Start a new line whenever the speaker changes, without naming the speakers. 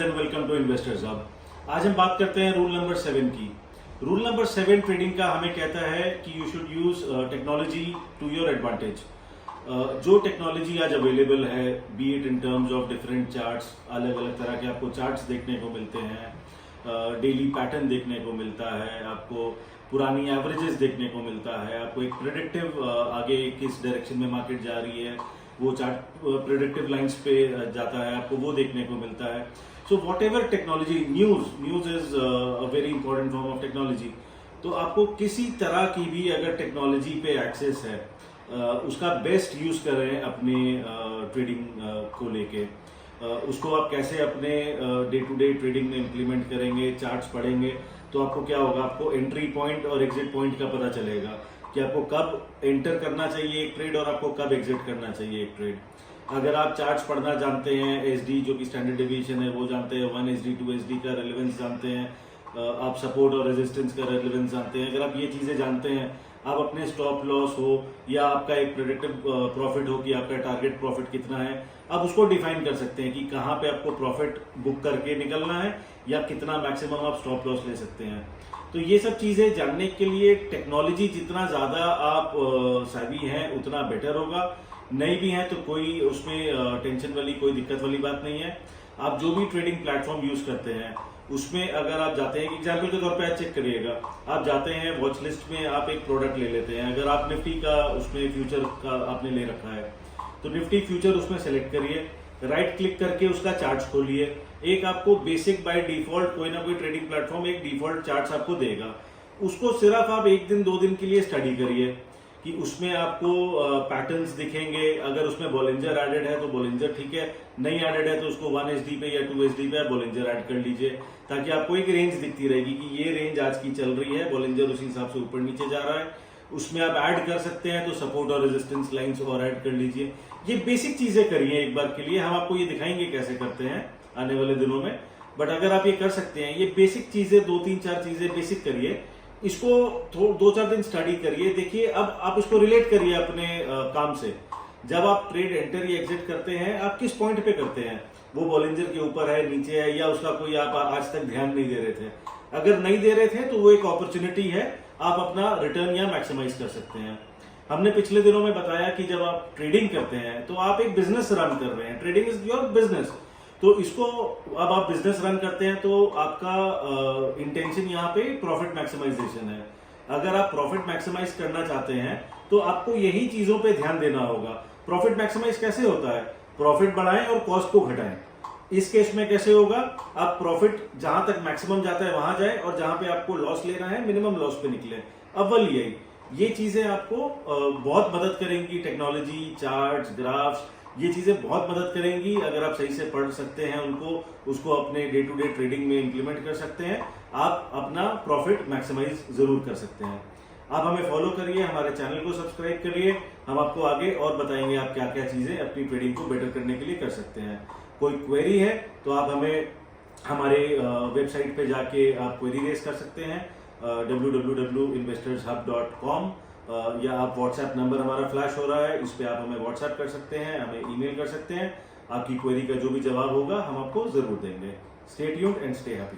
Welcome to investors hub. आज हम बात करते हैं रूल नंबर 7 की। रूल नंबर 7 ट्रेडिंग का हमें कहता है कि you should use technology to your advantage. जो टेक्नोलॉजी आज अवेलेबल है, be it in terms of different charts, अलग अलग तरह के आपको चार्ट्स देखने को मिलते हैं, डेली पैटर्न देखने को मिलता है, आपको पुरानी एवरेजेस देखने को मिलता है, आपको एक प्रेडिक्टिव आगे किस डायरेक्शन में मार्केट जा रही है वो चार्ट प्रेडिक्टिव लाइंस पे जाता है, आपको वो देखने को मिलता है। So what ever technology, news is a very important form of technology. तो आपको किसी तरह की भी अगर टेक्नोलॉजी पे एक्सेस है, उसका बेस्ट यूज करें अपने ट्रेडिंग को लेके। उसको आप कैसे अपने डे टू डे ट्रेडिंग में इम्प्लीमेंट करेंगे, चार्ट्स पढ़ेंगे, तो आपको क्या होगा, आपको एंट्री पॉइंट और एग्जिट पॉइंट का पता चलेगा कि आपको कब एंटर करना चाहिए एक ट्रेड और आपको कब एग्जिट करना चाहिए एक ट्रेड। अगर आप चार्ट्स पढ़ना जानते हैं, एसडी जो कि स्टैंडर्ड डेविएशन है वो जानते हैं, 1 एसडी 2 एसडी का रेलेवेंस जानते हैं, आप सपोर्ट और रेजिस्टेंस का रेलेवेंस जानते हैं, अगर आप ये चीजें जानते हैं, आप अपने स्टॉप लॉस हो या आपका एक प्रेडिक्टिव प्रॉफिट हो कि आपका टारगेट प्रॉफिट कितना है, आप उसको डिफाइन कर सकते हैं कि कहाँ पे आपको प्रॉफिट बुक करके निकलना है या कितना मैक्सिमम आप स्टॉप लॉस ले सकते हैं। तो ये सब चीजें जानने के लिए टेक्नोलॉजी जितना ज्यादा आप savvy हैं उतना बेटर होगा। नहीं भी है तो कोई उसमें टेंशन वाली कोई दिक्कत वाली बात नहीं है। आप जो भी ट्रेडिंग प्लेटफॉर्म यूज करते हैं उसमें अगर आप जाते हैं, एग्जाम्पल के तौर पे आप चेक करिएगा, आप जाते हैं वॉच लिस्ट में आप एक प्रोडक्ट ले लेते हैं, अगर आप निफ्टी का उसमें फ्यूचर का आपने ले रखा है तो निफ्टी फ्यूचर उसमें सेलेक्ट करिए, राइट क्लिक करके उसका चार्ट खोलिए। एक आपको बेसिक बाय डिफॉल्ट कोई ना कोई ट्रेडिंग प्लेटफॉर्म एक डिफॉल्ट चार्ट आपको देगा, उसको सिर्फ आप 1 दिन 2 दिन के लिए स्टडी करिए कि उसमें आपको पैटर्न्स दिखेंगे। अगर उसमें बॉलिंजर एडेड है तो बॉलिंजर ठीक है, नहीं एडेड है तो उसको 1 एसडी पे या 2 एसडी पे आप बॉलिंजर ऐड कर लीजिए, ताकि आपको एक रेंज दिखती रहेगी कि ये रेंज आज की चल रही है, बॉलिंजर उसी हिसाब से ऊपर नीचे जा रहा है। उसमें आप ऐड कर सकते हैं तो सपोर्ट और रेजिस्टेंस लाइंस और ऐड कर लीजिए। ये बेसिक चीजें करिए एक बार के लिए, हम आपको ये दिखाएंगे कैसे करते हैं आने वाले दिनों में, बट अगर आप ये कर सकते हैं, ये बेसिक चीजें 2-3-4 चीजें बेसिक करिए, इसको 2-4 दिन स्टडी करिए, देखिए अब आप इसको रिलेट करिए अपने काम से। जब आप ट्रेड एंटर या एग्जिट करते हैं आप किस पॉइंट पे करते हैं, वो बॉलिंजर के ऊपर है, नीचे है, या उसका कोई आप आज तक ध्यान नहीं दे रहे थे। अगर नहीं दे रहे थे तो वो एक अपॉर्चुनिटी है, आप अपना रिटर्न या मैक्सिमाइज कर सकते हैं। हमने पिछले दिनों में बताया कि जब आप ट्रेडिंग करते हैं तो आप एक बिजनेस रन कर रहे हैं, ट्रेडिंग इज योर बिजनेस। तो इसको अब आप बिजनेस रन करते हैं तो आपका इंटेंशन यहाँ पे प्रॉफिट मैक्सिमाइजेशन है। अगर आप प्रॉफिट मैक्सिमाइज करना चाहते हैं तो आपको यही चीजों पे ध्यान देना होगा। प्रॉफिट मैक्सिमाइज कैसे होता है, प्रॉफिट बढ़ाएं और कॉस्ट को घटाएं। इस केस में कैसे होगा, आप प्रॉफिट जहां तक मैक्सिमम जाता है वहां जाए और जहां पे आपको लॉस लेना है मिनिमम लॉस पे निकले। अव्वल यही ये चीजें आपको बहुत मदद करेंगी। टेक्नोलॉजी, चार्ट्स, ग्राफ्स, ये चीजें बहुत मदद करेंगी। अगर आप सही से पढ़ सकते हैं उनको, उसको अपने डे टू डे ट्रेडिंग में इंप्लीमेंट कर सकते हैं, आप अपना प्रॉफिट मैक्सिमाइज जरूर कर सकते हैं। आप हमें फॉलो करिए, हमारे चैनल को सब्सक्राइब करिए, हम आपको आगे और बताएंगे आप क्या क्या चीजें अपनी ट्रेडिंग को बेटर करने के लिए कर सकते हैं। कोई क्वेरी है तो आप हमें हमारे वेबसाइट पे जाके आप क्वेरी रेज कर सकते हैं, www.investorshub.com, या आप व्हाट्सएप नंबर हमारा फ्लैश हो रहा है, इस पे आप हमें व्हाट्सएप कर सकते हैं, हमें ईमेल कर सकते हैं। आपकी क्वेरी का जो भी जवाब होगा हम आपको जरूर देंगे। Stay tuned and stay happy.